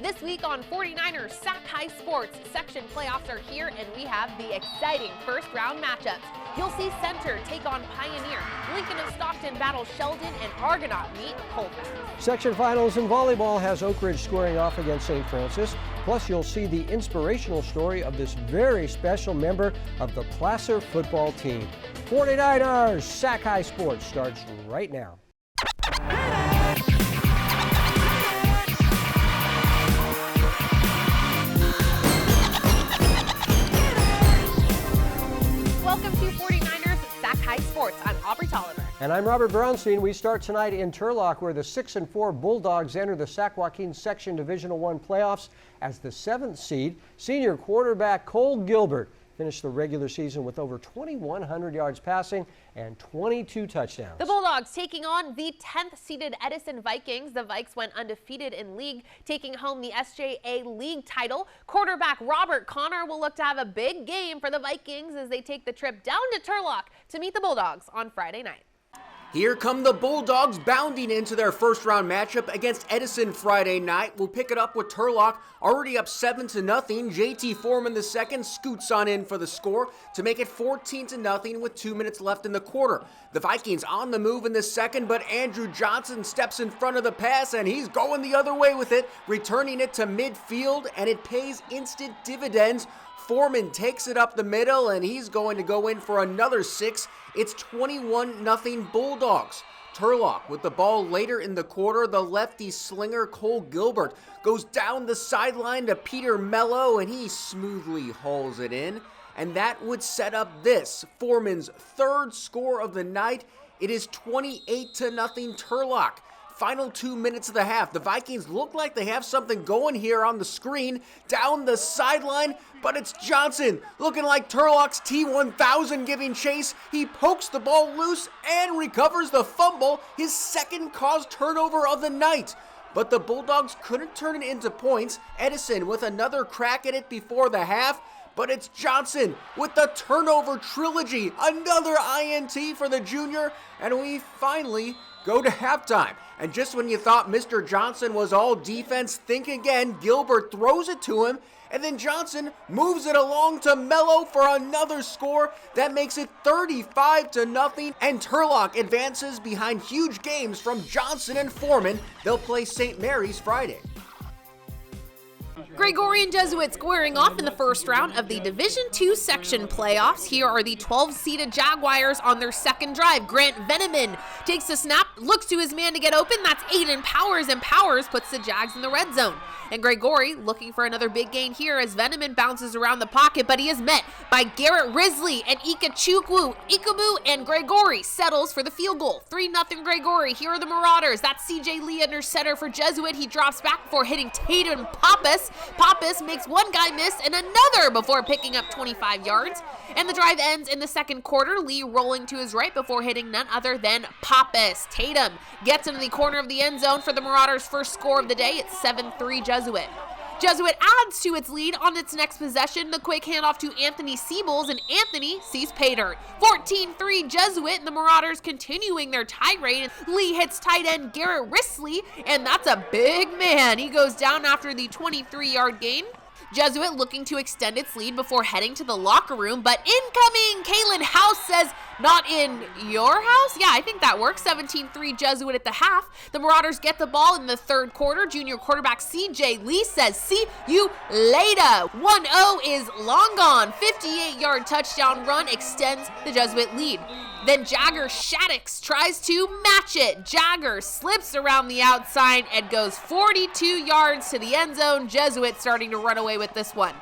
This week on 49ers Sac-Hi Sports, section playoffs are here and we have the exciting first round matchups. You'll see Center take on Pioneer, Lincoln of Stockton battle Sheldon, and Argonaut meet Colfax. Section finals in volleyball has Oak Ridge squaring off against St. Francis. Plus, you'll see the inspirational story of this very special member of the Placer football team. 49ers Sac-Hi Sports starts right now. Welcome to 49ers Sac-Hi Sports. I'm Aubrey Tolliver. And I'm Robert Brownstein. We start tonight in Turlock, where the 6-4 Bulldogs enter the Sac Joaquin Section Division I playoffs as the 7th seed. Senior quarterback Cole Gilbert finished the regular season with over 2,100 yards passing and 22 touchdowns. The Bulldogs taking on the 10th seeded Edison Vikings. The Vikes went undefeated in league, taking home the SJA league title. Quarterback Robert Connor will look to have a big game for the Vikings as they take the trip down to Turlock to meet the Bulldogs on Friday night. Here come the Bulldogs bounding into their first round matchup against Edison Friday night. We'll pick it up with Turlock already up 7-0. JT Foreman II scoots on in for the score to make it 14-0 with 2 minutes left in the quarter. The Vikings on the move in the second, but Andrew Johnson steps in front of the pass and he's going the other way with it, returning it to midfield, and it pays instant dividends. Foreman takes it up the middle, and he's going to go in for another 6. It's 21-0 Bulldogs. Turlock with the ball later in the quarter. The lefty slinger Cole Gilbert goes down the sideline to Peter Mello, and he smoothly hauls it in. And that would set up this, Foreman's third score of the night. It is 28-0 Turlock. Final 2 minutes of the half. The Vikings look like they have something going here on the screen down the sideline, but it's Johnson looking like Turlock's T-1000 giving chase. He pokes the ball loose and recovers the fumble, his second caused turnover of the night. But the Bulldogs couldn't turn it into points. Edison with another crack at it before the half, but it's Johnson with the turnover trilogy. Another INT for the junior, and we finally go to halftime. And just when you thought Mr. Johnson was all defense, think again. Gilbert throws it to him, and then Johnson moves it along to Mello for another score. That makes it 35-0, and Turlock advances behind huge games from Johnson and Foreman. They'll play St. Mary's Friday. Gregory and Jesuit squaring off in the first round of the Division II section playoffs. Here are the 12-seeded Jaguars on their second drive. Grant Veneman takes the snap, looks to his man to get open. That's Aiden Powers, and Powers puts the Jags in the red zone. And Gregory looking for another big gain here as Veneman bounces around the pocket, but he is met by Garrett Risley and Ikechukwu. Ikabu and Gregory settles for the field goal. 3-0 Gregory. Here are the Marauders. That's CJ Lee under center for Jesuit. He drops back before hitting Tatum Pappas. Pappas makes one guy miss and another before picking up 25 yards. And the drive ends in the second quarter. Lee rolling to his right before hitting none other than Pappas. Tatum gets into the corner of the end zone for the Marauders' first score of the day. It's 7-3 Jesuit. Jesuit adds to its lead on its next possession. The quick handoff to Anthony Siebels, and Anthony sees pay dirt. 14-3 Jesuit, and the Marauders continuing their tirade. Lee hits tight end Garrett Risley, and that's a big man. He goes down after the 23-yard gain. Jesuit looking to extend its lead before heading to the locker room, but incoming! Kalen House says, not in your house? Yeah, I think that works. 17-3 Jesuit at the half. The Marauders get the ball in the third quarter. Junior quarterback CJ Lee says, see you later. 1-0 is long gone. 58-yard touchdown run extends the Jesuit lead. Then Jagger Shaddix tries to match it. Jagger slips around the outside and goes 42 yards to the end zone. Jesuit starting to run away with this one.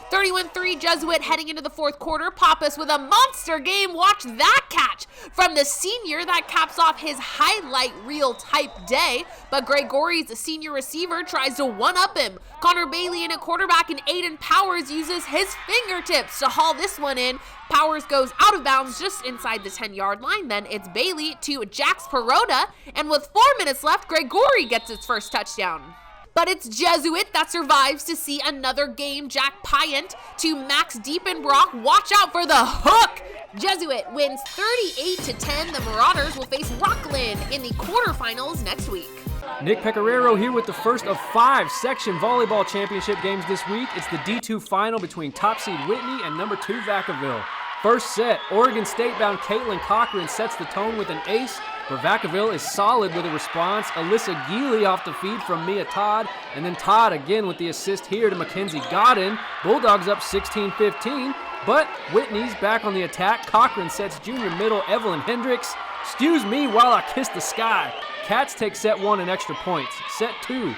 31-3 Jesuit heading into the fourth quarter. Pappas with a monster game. Watch that catch from the senior. That caps off his highlight reel type day. But Gregory's senior receiver tries to one-up him. Connor Bailey in at quarterback, and Aiden Powers uses his fingertips to haul this one in. Powers goes out of bounds just inside the 10-yard line. Then it's Bailey to Jax Perota. And with 4 minutes left, Gregory gets its first touchdown. But it's Jesuit that survives to see another game. Jack Pyant to Max Diepenbrock. Watch out for the hook. Jesuit wins 38-10. The Marauders will face Rockland in the quarterfinals next week. Nick Pecoraro here with the first of 5 section volleyball championship games this week. It's the D2 final between top seed Whitney and number 2 Vacaville. First set, Oregon State-bound Caitlin Cochran sets the tone with an ace, but Vacaville is solid with a response. Alyssa Geely off the feed from Mia Todd, and then Todd again with the assist here to Mackenzie Godden. Bulldogs up 16-15, but Whitney's back on the attack. Cochran sets junior middle Evelyn Hendricks. Excuse me while I kiss the sky. Cats take set 1 in extra points. Set 2,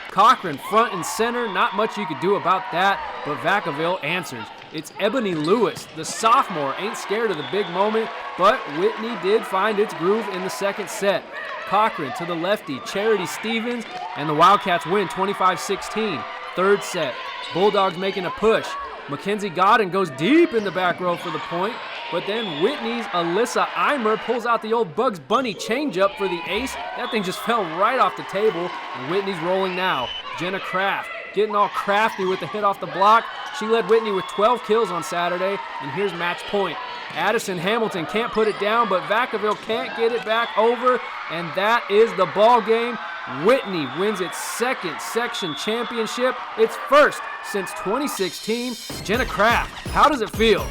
Cochran front and center. Not much you could do about that, but Vacaville answers. It's Ebony Lewis, the sophomore, ain't scared of the big moment, but Whitney did find its groove in the second set. Cochran to the lefty, Charity Stevens, and the Wildcats win 25-16. Third set, Bulldogs making a push. Mackenzie Godden goes deep in the back row for the point, but then Whitney's Alyssa Eimer pulls out the old Bugs Bunny changeup for the ace. That thing just fell right off the table, and Whitney's rolling now. Jenna Kraft getting all crafty with the hit off the block. She led Whitney with 12 kills on Saturday, and here's match point. Addison Hamilton can't put it down, but Vacaville can't get it back over, and that is the ball game. Whitney wins its second section championship, its first since 2016. Jenna Kraft, how does it feel?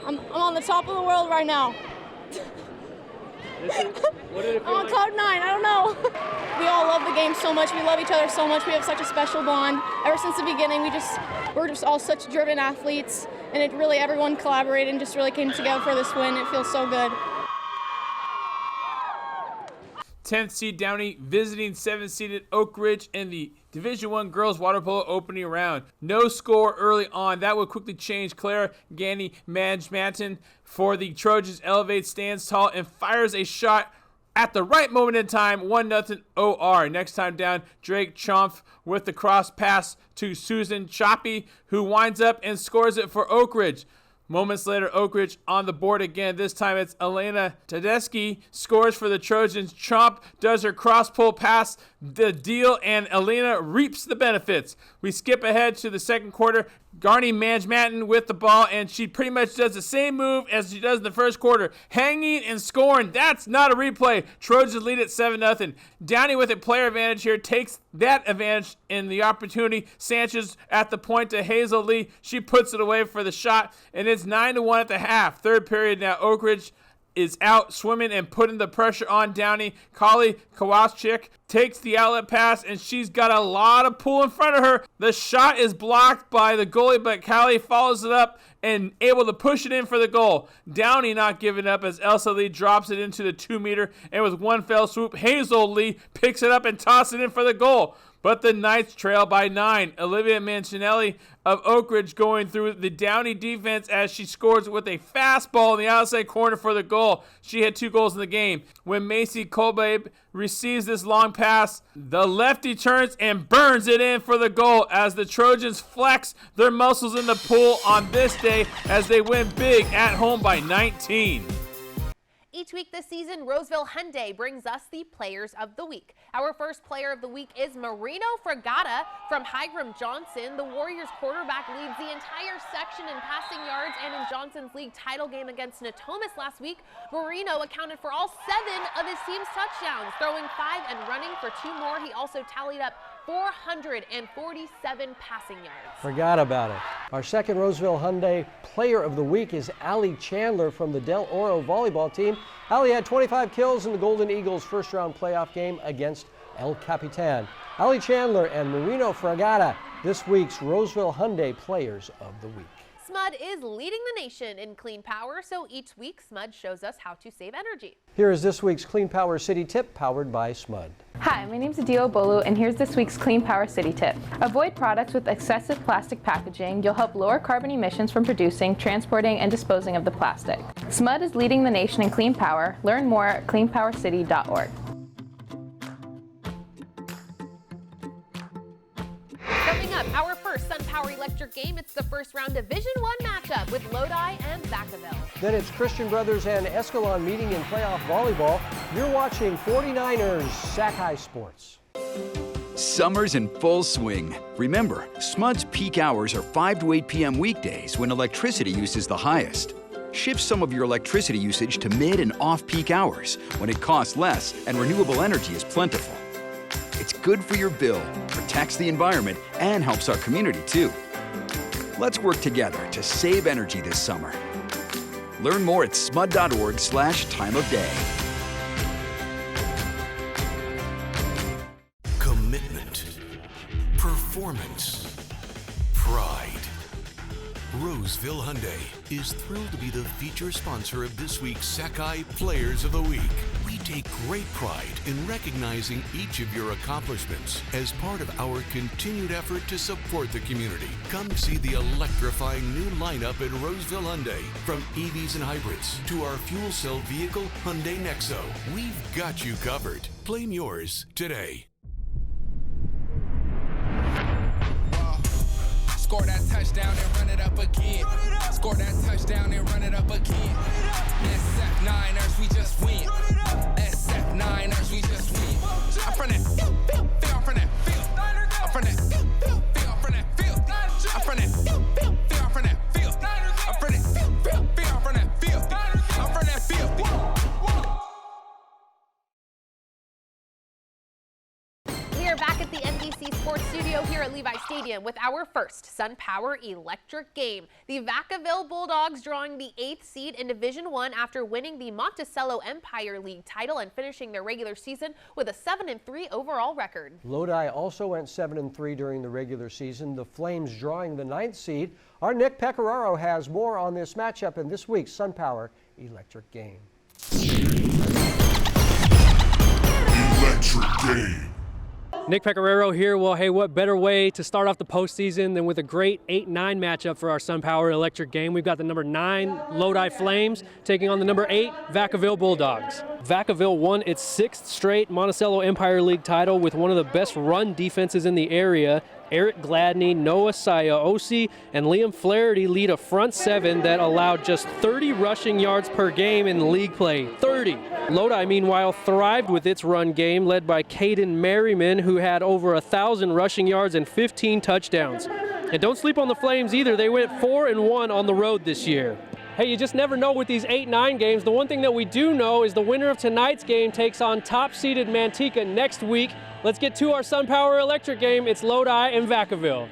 I'm on the top of the world right now. What did it feel I'm on cloud 9, I don't know. We all love the game so much. We love each other so much. We have such a special bond. Ever since the beginning, we're just all such driven athletes, and it really, everyone collaborated and just really came together for this win. It feels so good. 10th seed Downey visiting 7th seeded Oak Ridge in the Division I girls water polo opening round. No score early on. That would quickly change. Clara Ganny Manton for the Trojans elevates, stands tall, and fires a shot at the right moment in time. 1-0 OR. Next time down, Drake Chompf with the cross pass to Susan Choppy, who winds up and scores it for Oak Ridge. Moments later, Oak Ridge on the board again. This time it's Elena Tedeschi scores for the Trojans. Chomp does her cross-pull pass the deal, and Elena reaps the benefits. We skip ahead to the second quarter. Garney Manjmatin with the ball, and she pretty much does the same move as she does in the first quarter. Hanging and scoring. That's not a replay. Trojans lead at 7-0. Downey with a player advantage here takes that advantage in the opportunity. Sanchez at the point to Hazel Lee. She puts it away for the shot, and it's 9-1 at the half. Third period now. Oak Ridge is out swimming and putting the pressure on Downey. Kali Kowalczyk takes the outlet pass, and she's got a lot of pull in front of her. The shot is blocked by the goalie, but Kali follows it up and able to push it in for the goal. Downey not giving up as Elsa Lee drops it into the 2-meter, and with one fell swoop, Hazel Lee picks it up and tosses it in for the goal. But the Knights trail by 9. Olivia Mancinelli of Oak Ridge going through the Downey defense as she scores with a fastball in the outside corner for the goal. She had 2 goals in the game. When Macy Kolbabe receives this long pass, the lefty turns and burns it in for the goal as the Trojans flex their muscles in the pool on this day as they win big at home by 19. Each week this season, Roseville Hyundai brings us the Players of the Week. Our first Player of the Week is Marino Fragata from Higram Johnson. The Warriors quarterback leads the entire section in passing yards, and in Johnson's league title game against Natomas last week, Marino accounted for all 7 of his team's touchdowns, throwing 5 and running for 2 more. He also tallied up 447 passing yards. Forgot about it. Our second Roseville Hyundai Player of the Week is Allie Chandler from the Del Oro volleyball team. Allie had 25 kills in the Golden Eagles' first-round playoff game against El Capitan. Allie Chandler and Marino Fragata, this week's Roseville Hyundai Players of the Week. SMUD is leading the nation in clean power, so each week SMUD shows us how to save energy. Here is this week's Clean Power City Tip, powered by SMUD. Hi, my name is Adio Bolu, and here's this week's Clean Power City Tip. Avoid products with excessive plastic packaging. You'll help lower carbon emissions from producing, transporting, and disposing of the plastic. SMUD is leading the nation in clean power. Learn more at cleanpowercity.org. Coming up, our first SunPower Electric game. It's the first round Division I matchup with Lodi and Vacaville. Then it's Christian Brothers and Escalon meeting in playoff volleyball. You're watching 49ers Sac-Hi Sports. Summer's in full swing. Remember, SMUD's peak hours are 5 to 8 p.m. weekdays when electricity use is the highest. shift some of your electricity usage to mid and off-peak hours when it costs less and renewable energy is plentiful. It's good for your bill, protects the environment, and helps our community too. Let's work together to save energy this summer. Learn more at smud.org/time-of-day. Commitment, performance, pride. Roseville Hyundai is thrilled to be the feature sponsor of this week's Sac-Hi Players of the Week. We take great pride in recognizing each of your accomplishments as part of our continued effort to support the community. Come see the electrifying new lineup at Roseville Hyundai. From EVs and hybrids to our fuel cell vehicle, Hyundai Nexo. We've got you covered. Claim yours today. Score that touchdown and run it up again. Score that touchdown and run it up again. SF9ers, we just win. SF9ers, we just win. I'm from that field, I'm from that field. I'm from that field, I'm from that field. I'm from that field, I'm from that field. I'm from that field, I'm from that field. I'm from that field. We are back at the NBC Sports Studio here at Levi Stadium with our first SunPower Electric game. The Vacaville Bulldogs drawing the 8th seed in Division I after winning the Monticello Empire League title and finishing their regular season with a 7-3 overall record. Lodi also went 7-3 during the regular season. The Flames drawing the 9th seed. Our Nick Pecoraro has more on this matchup in this week's SunPower Electric game. Electric game. Nick Pecoraro here. Well, hey, what better way to start off the postseason than with a great 8-9 matchup for our SunPower Electric game. We've got the number 9 Lodi Flames taking on the number 8 Vacaville Bulldogs. Vacaville won its 6th straight Monticello Empire League title with one of the best run defenses in the area. Eric Gladney, Noah Sayaosi, and Liam Flaherty lead a front 7 that allowed just 30 rushing yards per game in league play. 30. Lodi, meanwhile, thrived with its run game, led by Caden Merriman, who had over 1,000 rushing yards and 15 touchdowns. And don't sleep on the Flames either. They went 4-1 on the road this year. Hey, you just never know with these 8-9 games. The one thing that we do know is the winner of tonight's game takes on top-seeded Manteca next week. Let's get to our SunPower Electric game. It's Lodi and Vacaville.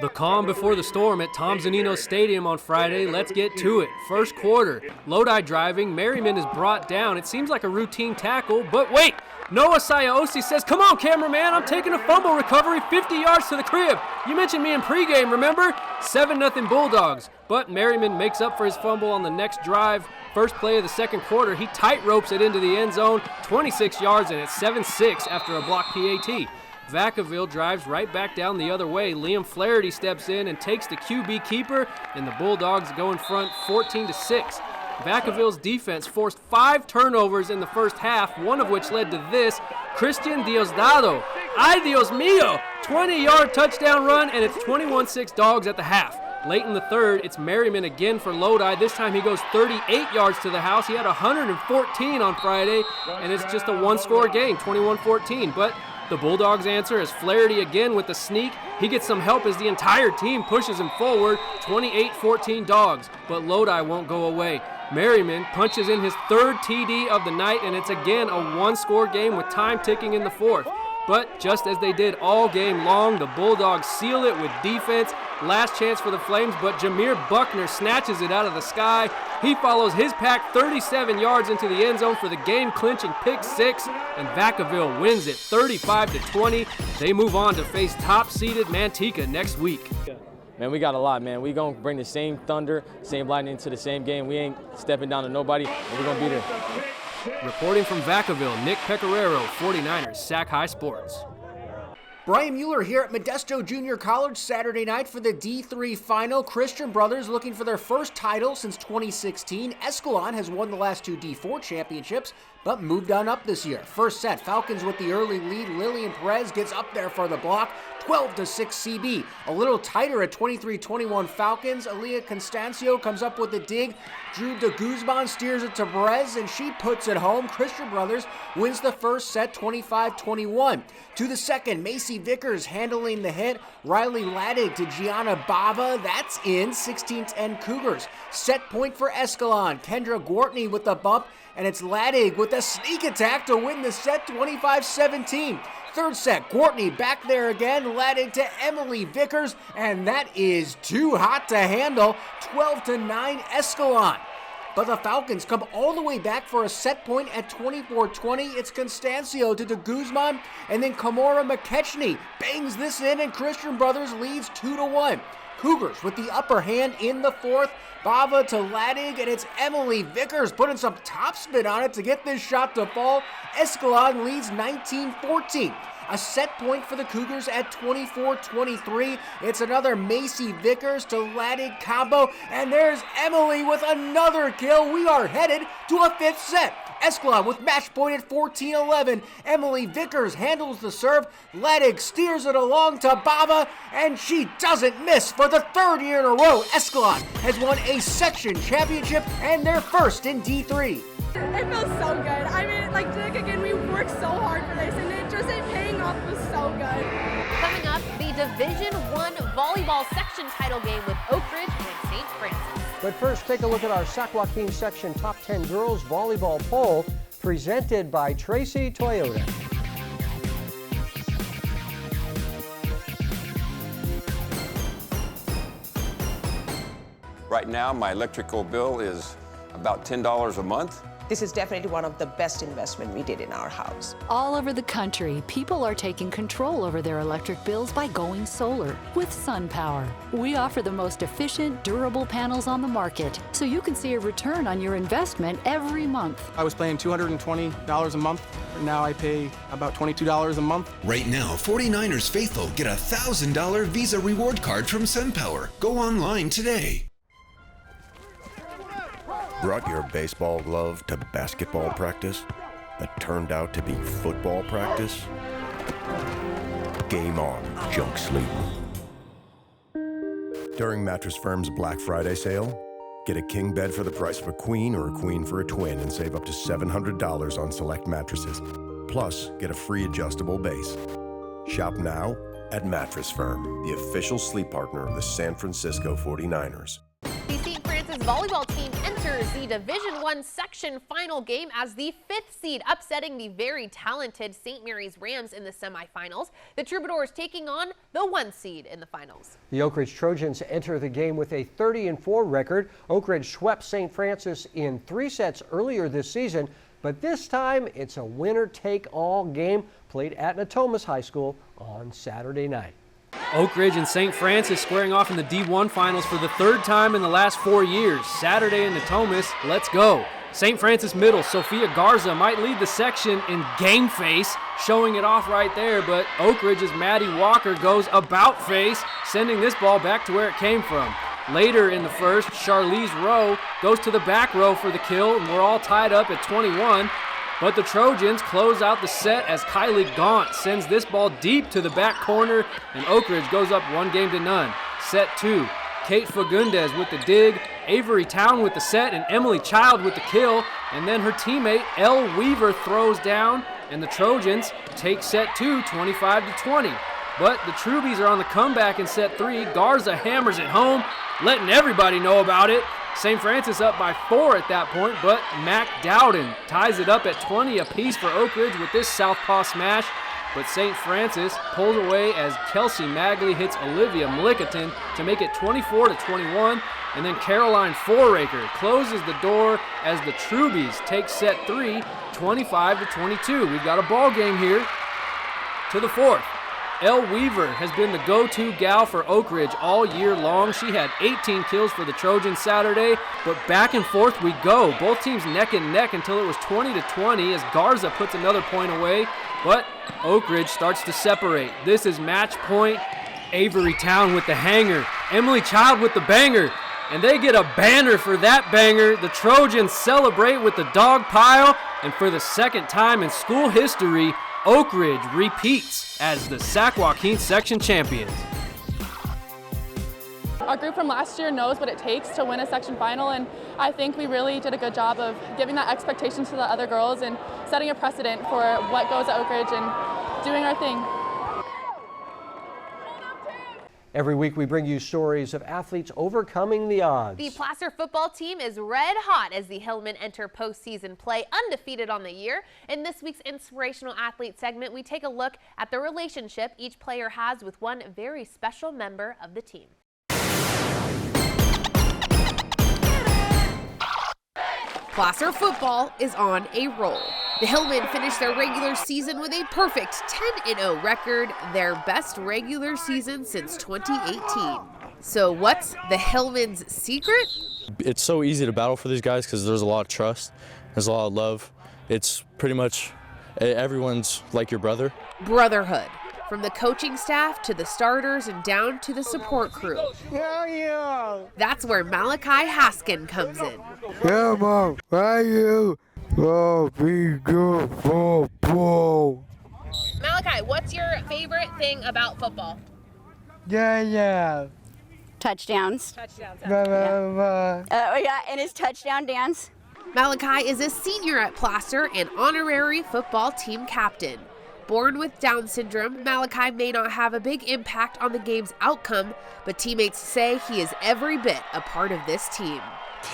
The calm before the storm at Tom Zanino Stadium on Friday. Let's get to it. First quarter, Lodi driving. Merriman is brought down. It seems like a routine tackle, but wait. Noah Sayaosi says, come on, cameraman, I'm taking a fumble recovery 50 yards to the crib. You mentioned me in pregame, remember? 7-0 Bulldogs. But Merriman makes up for his fumble on the next drive. First play of the second quarter, he tight ropes it into the end zone, 26 yards, and it's 7-6 after a blocked PAT. Vacaville drives right back down the other way. Liam Flaherty steps in and takes the QB keeper, and the Bulldogs go in front 14-6. Vacaville's defense forced 5 turnovers in the first half, one of which led to this. Christian Diosdado, ay Dios mío, 20-yard touchdown run, and it's 21-6 Dogs at the half. Late in the third, it's Merriman again for Lodi. This time he goes 38 yards to the house. He had 114 on Friday, and it's just a one-score game, 21-14. But the Bulldogs answer as Flaherty again with the sneak. He gets some help as the entire team pushes him forward, 28-14 Dogs. But Lodi won't go away. Merriman punches in his 3rd TD of the night, and it's again a one-score game with time ticking in the 4th. But just as they did all game long, the Bulldogs seal it with defense. Last chance for the Flames, but Jameer Buckner snatches it out of the sky. He follows his pack 37 yards into the end zone for the game-clinching pick 6, and Vacaville wins it 35-20. They move on to face top-seeded Manteca next week. Man, we got a lot, man. We gonna bring the same thunder, same lightning to the same game. We ain't stepping down to nobody, and we're gonna be there. Reporting from Vacaville, Nick Pecoraro, 49ers Sac-Hi Sports. Brian Mueller here at Modesto Junior College Saturday night for the D3 final. Christian brothers looking for their first title since 2016. Escalon has won the last 2 D4 championships. but moved on up this year. First set, Falcons with the early lead. Lillian Perez gets up there for the block. 12-6 CB. A little tighter at 23-21 Falcons. Aaliyah Constancio comes up with the dig. Drew de Guzman steers it to Perez, and she puts it home. Christian Brothers wins the first set 25-21. To the second, Macy Vickers handling the hit. Riley Laddig to Gianna Bava. That's in. 16-10 Cougars. Set point for Escalon. Kendra Gortney with the bump, and it's Laddig with a sneak attack to win the set 25-17. Third set, Gortney back there again, Laddig to Emily Vickers, and that is too hot to handle. 12-9 Escalon. But the Falcons come all the way back for a set point at 24-20. It's Constancio to de Guzman, and then Kamora McKechnie bangs this in, and Christian Brothers leads 2-1. Cougars with the upper hand in the fourth. Bava to Laddig, and it's Emily Vickers putting some topspin on it to get this shot to fall. Escalon leads 19-14. A set point for the Cougars at 24-23. It's another Macy Vickers to Laddig combo, and there's Emily with another kill. We are headed to a fifth set. Escalon with match point at 14-11. Emily Vickers handles the serve. Laddig steers it along to Bava, and she doesn't miss for the third year in a row. Escalon has won a section championship and their first in D3. It feels so good. I mean, like again, we worked so hard for this, and it just paying off was so good. Coming up, the Division I volleyball section title game with Oak Ridge and St. Francis. But first, take a look at our Sac Joaquin section top 10 girls volleyball poll presented by Tracy Toyota. Right now, my electrical bill is about $10 a month. This is definitely one of the best investments we did in our house. All over the country, people are taking control over their electric bills by going solar with SunPower. We offer the most efficient, durable panels on the market, so you can see a return on your investment every month. I was paying $220 a month. Now I pay about $22 a month. Right now, 49ers faithful get a $1,000 Visa reward card from SunPower. Go online today. Brought your baseball glove to basketball practice that turned out to be football practice? Game on, junk sleep. During Mattress Firm's Black Friday sale, get a king bed for the price of a queen or a queen for a twin and save up to $700 on select mattresses. Plus, get a free adjustable base. Shop now at Mattress Firm, the official sleep partner of the San Francisco 49ers. The St. Francis volleyball team enters the Division I section final game as the 5th seed, upsetting the very talented St. Mary's Rams in the semifinals. The Troubadours taking on the 1 seed in the finals. The Oak Ridge Trojans enter the game with a 30-4 record. Oak Ridge swept St. Francis in 3 sets earlier this season, but this time it's a winner-take-all game played at Natomas High School on Saturday night. Oak Ridge and St. Francis squaring off in the D1 finals for the 3rd time in the last 4 years. Saturday in Natomas, let's go. St. Francis middle, Sophia Garza might lead the section in game face, showing it off right there, but Oak Ridge's Maddie Walker goes about face, sending this ball back to where it came from. Later in the first, Charlize Rowe goes to the back row for the kill, and we're all tied up at 21. But the Trojans close out the set as Kylie Gaunt sends this ball deep to the back corner, and Oak Ridge goes up 1-0. Set 2, Kate Fagundes with the dig, Avery Town with the set, and Emily Child with the kill, and then her teammate Elle Weaver throws down, and the Trojans take set 2, 25-20. But the Troubies are on the comeback in set 3. Garza hammers it home, letting everybody know about it. St. Francis up by 4 at that point, but Mac Dowden ties it up at 20 apiece for Oak Ridge with this southpaw smash. But St. Francis pulls away as Kelsey Magley hits Olivia Mlickerton to make it 24-21. And then Caroline Foraker closes the door as the Troubies take set 3, 25-22. We've got a ball game here. To the 4th. Elle Weaver has been the go-to gal for Oak Ridge all year long. She had 18 kills for the Trojans Saturday, but back and forth we go. Both teams neck and neck until it was 20-20 as Garza puts another point away, but Oak Ridge starts to separate. This is match point. Avery Town with the hanger. Emily Child with the banger, and they get a banner for that banger. The Trojans celebrate with the dog pile, And for the second time in school history, Oak Ridge repeats as the Sac-Joaquin section champions. Our group from last year knows what it takes to win a section final, and I think we really did a good job of giving that expectation to the other girls and setting a precedent for what goes at Oak Ridge and doing our thing. Every week we bring you stories of athletes overcoming the odds. The Placer football team is red hot as the Hillmen enter postseason play undefeated on the year. In this week's Inspirational Athlete segment, we take a look at the relationship each player has with one very special member of the team. Placer football is on a roll. The Hillmen finished their regular season with a perfect 10-0 record, their best regular season since 2018. So what's the Hillmen's secret? It's so easy to battle for these guys because there's a lot of trust, there's a lot of love. It's pretty much everyone's like your brother. Brotherhood. From the coaching staff to the starters and down to the support crew. That's where Malachi Haskin comes in. Yeah, Mom, why you? Oh, be good football. Malachi, what's your favorite thing about football? Yeah. Touchdowns. Touchdowns. Yeah, and his touchdown dance. Malachi is a senior at Placer and honorary football team captain. Born with Down syndrome, Malachi may not have a big impact on the game's outcome, but teammates say he is every bit a part of this team.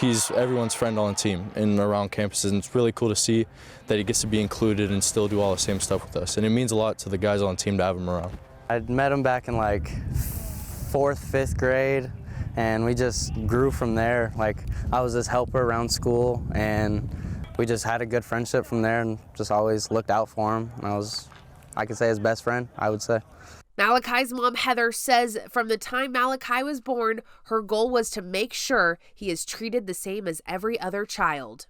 He's everyone's friend on the team and around campuses, and it's really cool to see that he gets to be included and still do all the same stuff with us. And it means a lot to the guys on the team to have him around. I met him back in like 4th, 5th grade, and we just grew from there. Like, I was his helper around school, and we just had a good friendship from there and just always looked out for him. And I could say his best friend, I would say. Malachi's mom, Heather, says from the time Malachi was born, her goal was to make sure he is treated the same as every other child.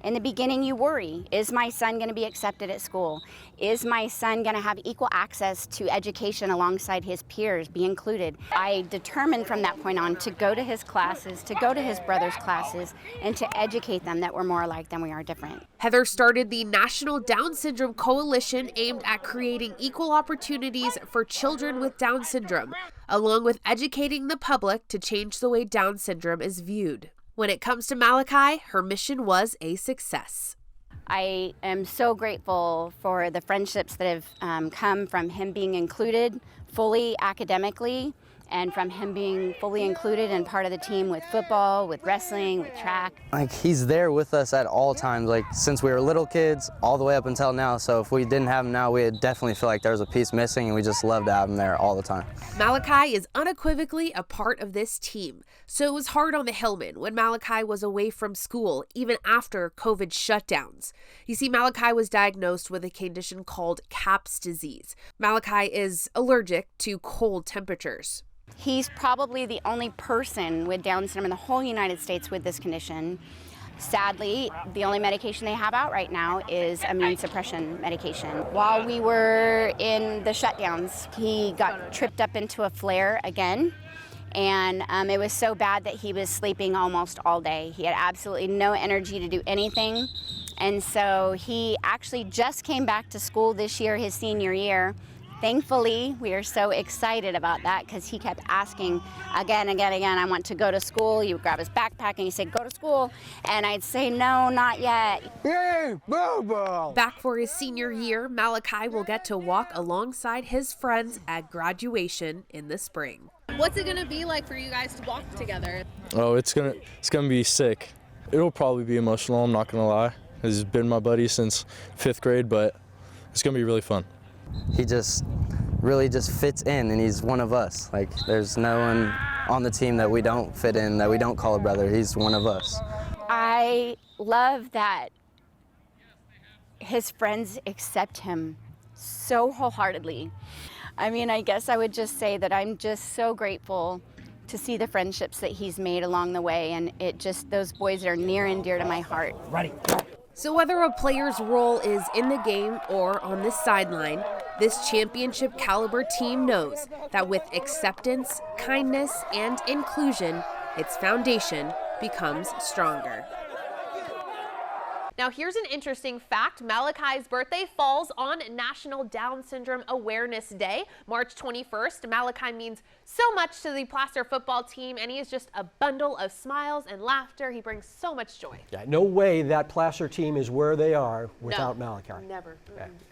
In the beginning, you worry. Is my son going to be accepted at school? Is my son going to have equal access to education alongside his peers, be included? I determined from that point on to go to his classes, to go to his brother's classes, and to educate them that we're more alike than we are different. Heather started the National Down Syndrome Coalition aimed at creating equal opportunities for children with Down syndrome, along with educating the public to change the way Down syndrome is viewed. When it comes to Malachi, her mission was a success. I am so grateful for the friendships that have come from him being included fully academically and from him being fully included and part of the team with football, with wrestling, with track. Like, he's there with us at all times, like since we were little kids all the way up until now. So if we didn't have him now, we'd definitely feel like there was a piece missing, and we just love to have him there all the time. Malachi is unequivocally a part of this team. So it was hard on the Hillmen when Malachi was away from school, even after COVID shutdowns. You see, Malachi was diagnosed with a condition called CAPS disease. Malachi is allergic to cold temperatures. He's probably the only person with Down syndrome in the whole United States with this condition. Sadly, the only medication they have out right now is immune suppression medication. While we were in the shutdowns, he got tripped up into a flare again. And it was so bad that he was sleeping almost all day. He had absolutely no energy to do anything. And so he actually just came back to school this year, his senior year. Thankfully, we are so excited about that because he kept asking again, I want to go to school. He would grab his backpack and he'd say, go to school. And I'd say, no, not yet. Hey, Bobo! Back for his senior year, Malachi will get to walk alongside his friends at graduation in the spring. What's it gonna be like for you guys to walk together? Oh, it's gonna be sick. It'll probably be emotional, I'm not gonna lie. He's been my buddy since 5th grade, but it's gonna be really fun. He just really just fits in, and he's one of us. Like, there's no one on the team that we don't fit in, that we don't call a brother. He's one of us. I love that his friends accept him so wholeheartedly. I mean, I guess I would just say that I'm just so grateful to see the friendships that he's made along the way, and those boys are near and dear to my heart. Ready. So whether a player's role is in the game or on the sideline, this championship caliber team knows that with acceptance, kindness, and inclusion, its foundation becomes stronger. Now here's an interesting fact. Malachi's birthday falls on National Down Syndrome Awareness Day, March 21st. Malachi means so much to the Placer football team, and he is just a bundle of smiles and laughter. He brings so much joy. Yeah, no way that Placer team is where they are without Malachi. Never.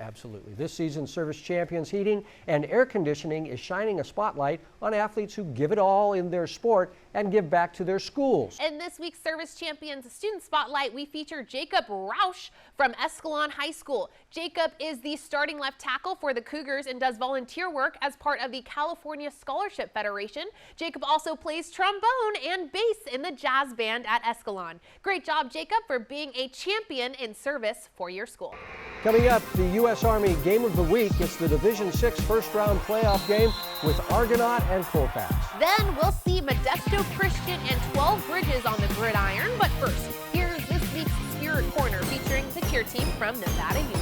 Absolutely. This season's Service Champions Heating and Air Conditioning is shining a spotlight on athletes who give it all in their sport and give back to their schools. In this week's Service Champions Student Spotlight, we feature Jacob Rausch from Escalon High School. Jacob is the starting left tackle for the Cougars and does volunteer work as part of the California Scholarship Federation. Jacob also plays trombone and bass in the jazz band at Escalon. Great job, Jacob, for being a champion in service for your school. Coming up, the U.S. Army Game of the Week. It's the Division VI first-round playoff game with Argonaut and Colfax. Then we'll see Modesto Christian and 12 Bridges on the gridiron. But first, here's this week's Spirit Corner featuring the cheer team from Nevada Union.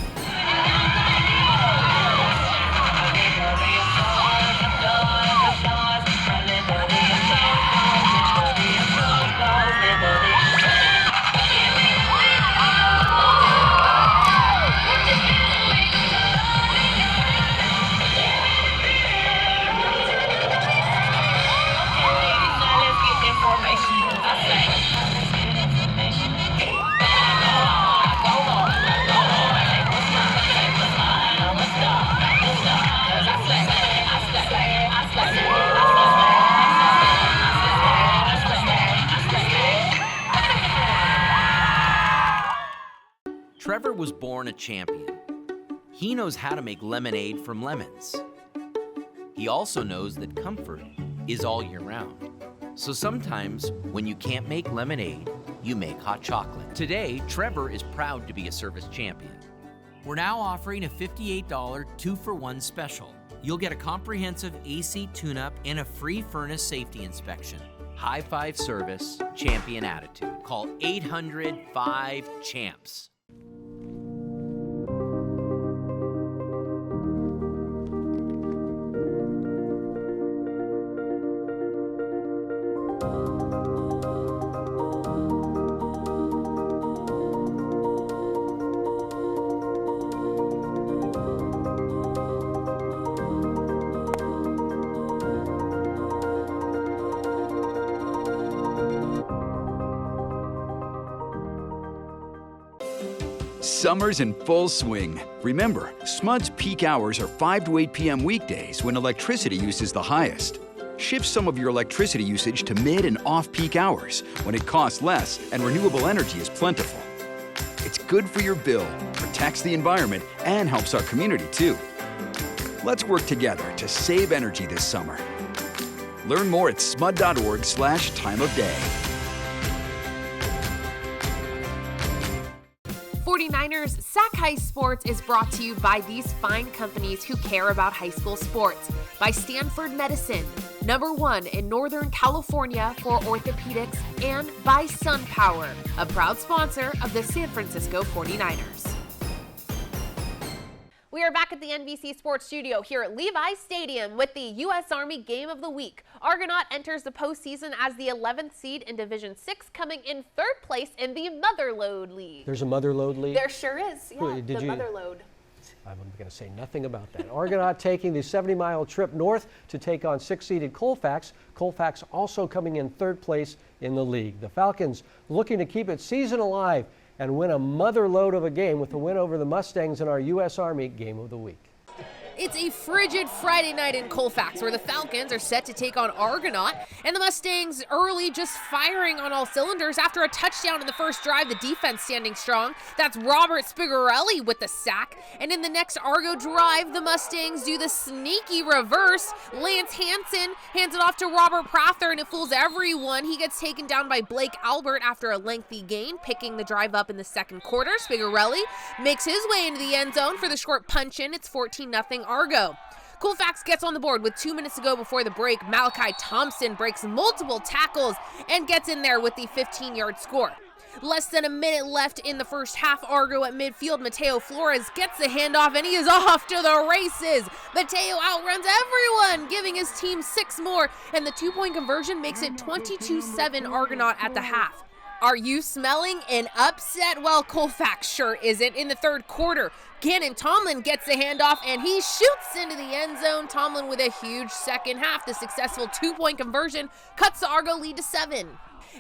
Trevor was born a champion. He knows how to make lemonade from lemons. He also knows that comfort is all year round. So sometimes when you can't make lemonade, you make hot chocolate. Today, Trevor is proud to be a service champion. We're now offering a $58 2-for-1 special. You'll get a comprehensive AC tune-up and a free furnace safety inspection. High five service, champion attitude. Call 800-5-CHAMPS. Summer's in full swing. Remember, SMUD's peak hours are 5 to 8 p.m. weekdays when electricity use is the highest. Shift some of your electricity usage to mid and off-peak hours when it costs less and renewable energy is plentiful. It's good for your bill, protects the environment, and helps our community too. Let's work together to save energy this summer. Learn more at smud.org/time of day. 49ers Sac-Hi Sports is brought to you by these fine companies who care about high school sports. By Stanford Medicine, #1 in Northern California for orthopedics, and by SunPower, a proud sponsor of the San Francisco 49ers. We are back at the NBC Sports Studio here at Levi Stadium with the U.S. Army Game of the Week. Argonaut enters the postseason as the 11th seed in Division VI, coming in 3rd place in the Motherlode League. There's a Motherlode League? There sure is, yeah, Did the you? Motherlode. I'm going to say nothing about that. Argonaut taking the 70-mile trip north to take on 6th-seeded Colfax. Colfax also coming in 3rd place in the league. The Falcons looking to keep its season alive and win a motherlode of a game with the win over the Mustangs in our U.S. Army Game of the Week. It's a frigid Friday night in Colfax where the Falcons are set to take on Argonaut, and the Mustangs early just firing on all cylinders after a touchdown in the first drive, the defense standing strong. That's Robert Spigarelli with the sack, and in the next Argo drive, the Mustangs do the sneaky reverse. Lance Hansen hands it off to Robert Prather, and it fools everyone. He gets taken down by Blake Albert after a lengthy gain, picking the drive up in the second quarter. Spigarelli makes his way into the end zone for the short punch-in. It's 14-0 Argo. Colfax gets on the board with 2 minutes to go before the break. Malachi Thompson breaks multiple tackles and gets in there with the 15-yard score. Less than a minute left in the first half. Argo at midfield. Mateo Flores gets the handoff and he is off to the races. Mateo outruns everyone, giving his team 6 more, and the 2-point conversion makes it 22-7 Argonaut at the half. Are you smelling an upset? Well, Colfax sure isn't. In the third quarter, Gannon Tomlin gets the handoff and he shoots into the end zone. Tomlin with a huge second half. The successful 2-point conversion cuts the Argo lead to 7.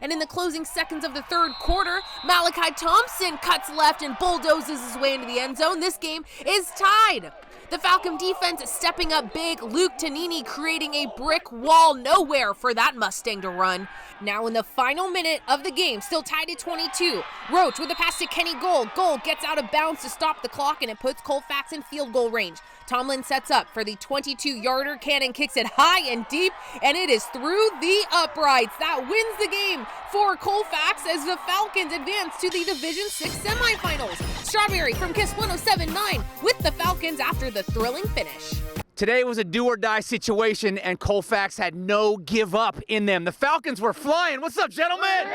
And in the closing seconds of the third quarter, Malachi Thompson cuts left and bulldozes his way into the end zone. This game is tied. The Falcon defense is stepping up big. Luke Tanini creating a brick wall nowhere for that Mustang to run. Now in the final minute of the game, still tied at 22. Roach with a pass to Kenny Gold. Gold gets out of bounds to stop the clock, and it puts Colfax in field goal range. Tomlin sets up for the 22-yarder. Cannon kicks it high and deep, and it is through the uprights. That wins the game for Colfax as the Falcons advance to the Division 6 semifinals. Strawberry from KISS 107.9 with the Falcons after the thrilling finish. Today was a do-or-die situation, and Colfax had no give up in them. The Falcons were flying. What's up, gentlemen?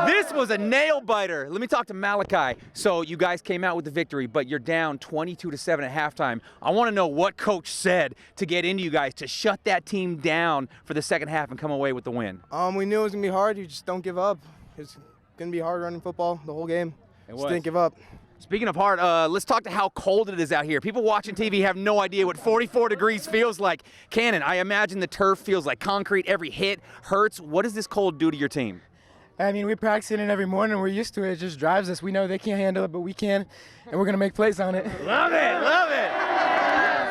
This was a nail-biter. Let me talk to Malachi. So you guys came out with the victory, but you're down 22-7 at halftime. I want to know what coach said to get into you guys to shut that team down for the second half and come away with the win. We knew it was going to be hard. You just don't give up. It's going to be hard running football the whole game. Just didn't give up. Speaking of hard, let's talk to how cold it is out here. People watching TV have no idea what 44 degrees feels like. Cannon, I imagine the turf feels like concrete. Every hit hurts. What does this cold do to your team? I mean, we practice it in every morning. We're used to it. It just drives us. We know they can't handle it, but we can, and we're going to make plays on it. Love it, love it.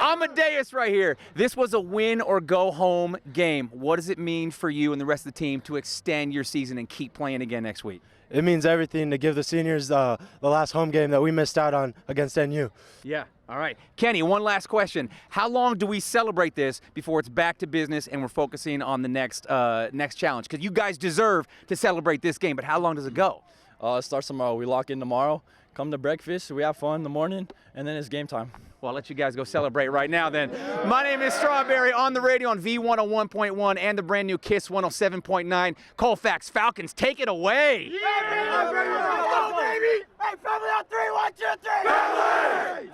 Amadeus right here. This was a win or go home game. What does it mean for you and the rest of the team to extend your season and keep playing again next week? It means everything to give the seniors the last home game that we missed out on against NU. Yeah, all right. Kenny, one last question. How long do we celebrate this before it's back to business and we're focusing on the next challenge? Because you guys deserve to celebrate this game, but how long does it go? It starts tomorrow. We lock in tomorrow, come to breakfast, we have fun in the morning, and then it's game time. Well, I'll let you guys go celebrate right now then. My name is Strawberry on the radio on V101.1 and the brand new KISS 107.9. Colfax Falcons, take it away. Yeah, baby. Let's go, baby. Hey, family on 3, 1, 2, 3. Family!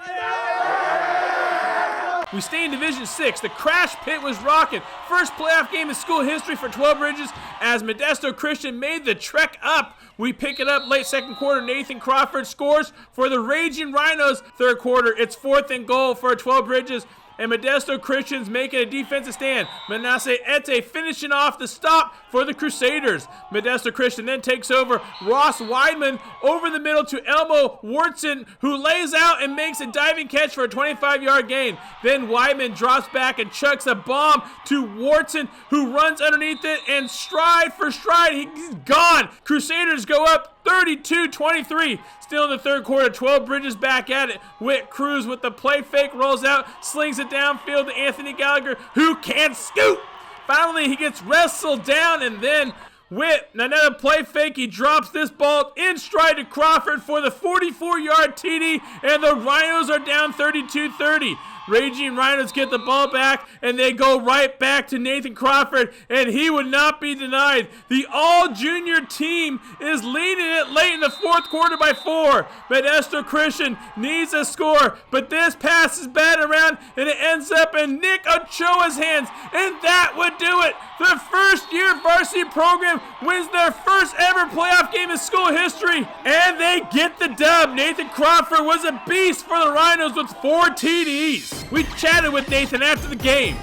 We stay in Division 6. The crash pit was rocking. First playoff game in school history for 12 Bridges as Modesto Christian made the trek up. We pick it up late second quarter. Nathan Crawford scores for the Raging Rhinos. Third quarter, it's 4th and goal for 12 Bridges. And Modesto Christians making a defensive stand. Manasseh Ete finishing off the stop for the Crusaders. Modesto Christian then takes over. Ross Weidman over the middle to Elmo Wartson, who lays out and makes a diving catch for a 25-yard gain. Then Weidman drops back and chucks a bomb to Wartson, who runs underneath it, and stride for stride, he's gone. Crusaders go up 32-23. Still in the third quarter, 12 Bridges back at it. Whit Cruz with the play fake, rolls out, slings it downfield to Anthony Gallagher, who can't scoot. Finally, he gets wrestled down, and then Whit, another play fake, he drops this ball in stride to Crawford for the 44-yard TD, and the Rhinos are down 32-30. Raging Rhinos get the ball back, and they go right back to Nathan Crawford, and he would not be denied. The all-junior team is leading it late in the fourth quarter by 4. Modesto Christian needs a score, but this pass is batted around, and it ends up in Nick Ochoa's hands, and that would do it. The first-year varsity program wins their first ever playoff game in school history, and they get the dub. Nathan Crawford was a beast for the Rhinos with 4 TDs. We chatted with Nathan after the game.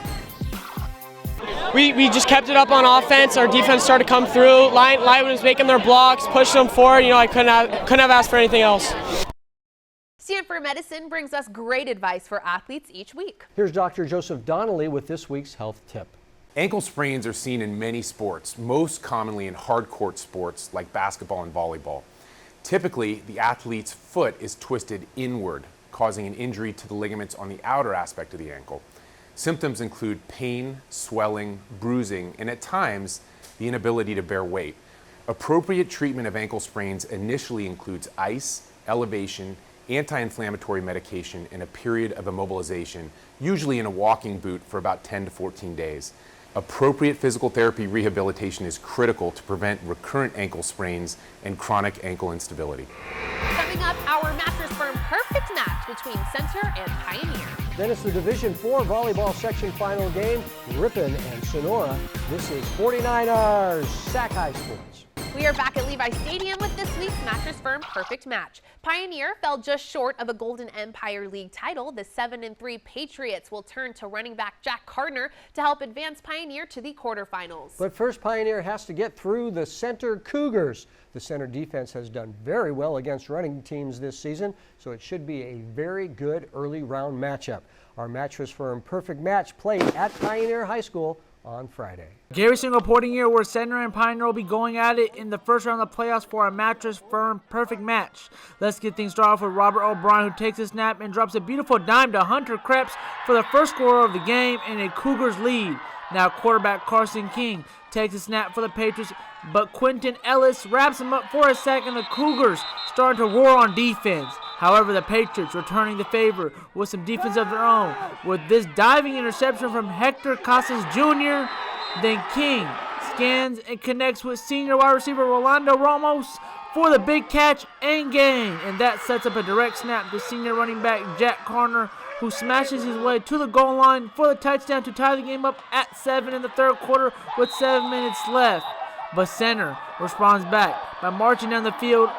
We just kept it up on offense. Our defense started to come through. Lyman was making their blocks, pushing them forward. I couldn't have asked for anything else. Stanford Medicine brings us great advice for athletes each week. Here's Dr. Joseph Donnelly with this week's health tip. Ankle sprains are seen in many sports, most commonly in hard court sports like basketball and volleyball. Typically, the athlete's foot is twisted inward, causing an injury to the ligaments on the outer aspect of the ankle. Symptoms include pain, swelling, bruising, and at times, the inability to bear weight. Appropriate treatment of ankle sprains initially includes ice, elevation, anti-inflammatory medication, and a period of immobilization, usually in a walking boot for about 10 to 14 days. Appropriate physical therapy rehabilitation is critical to prevent recurrent ankle sprains and chronic ankle instability. Coming up, our Mattress Firm perfect match between Center and Pioneer. Then it's the Division IV volleyball section final game, Ripon and Sonora. This is 49ers Sac-Hi Sports. We are back at Levi Stadium with this week's Mattress Firm Perfect Match. Pioneer fell just short of a Golden Empire League title. The 7-3 Patriots will turn to running back Jack Gardner to help advance Pioneer to the quarterfinals. But first, Pioneer has to get through the Center Cougars. The Center defense has done very well against running teams this season, so it should be a very good early round matchup. Our Mattress Firm Perfect Match played at Pioneer High School on Friday. Garrison reporting here where Center and Pioneer will be going at it in the first round of the playoffs for a Mattress Firm Perfect Match. Let's get things started off with Robert O'Brien, who takes a snap and drops a beautiful dime to Hunter Krebs for the first score of the game and a Cougars lead. Now quarterback Carson King takes a snap for the Patriots, but Quentin Ellis wraps him up for a sack, and the Cougars starting to roar on defense. However, the Patriots returning the favor with some defense of their own with this diving interception from Hector Casas Jr. Then King scans and connects with senior wide receiver Rolando Ramos for the big catch and gain. And that sets up a direct snap to senior running back Jack Gardner, who smashes his way to the goal line for the touchdown to tie the game up at 7 in the third quarter with 7 minutes left. But Center responds back by marching down the field.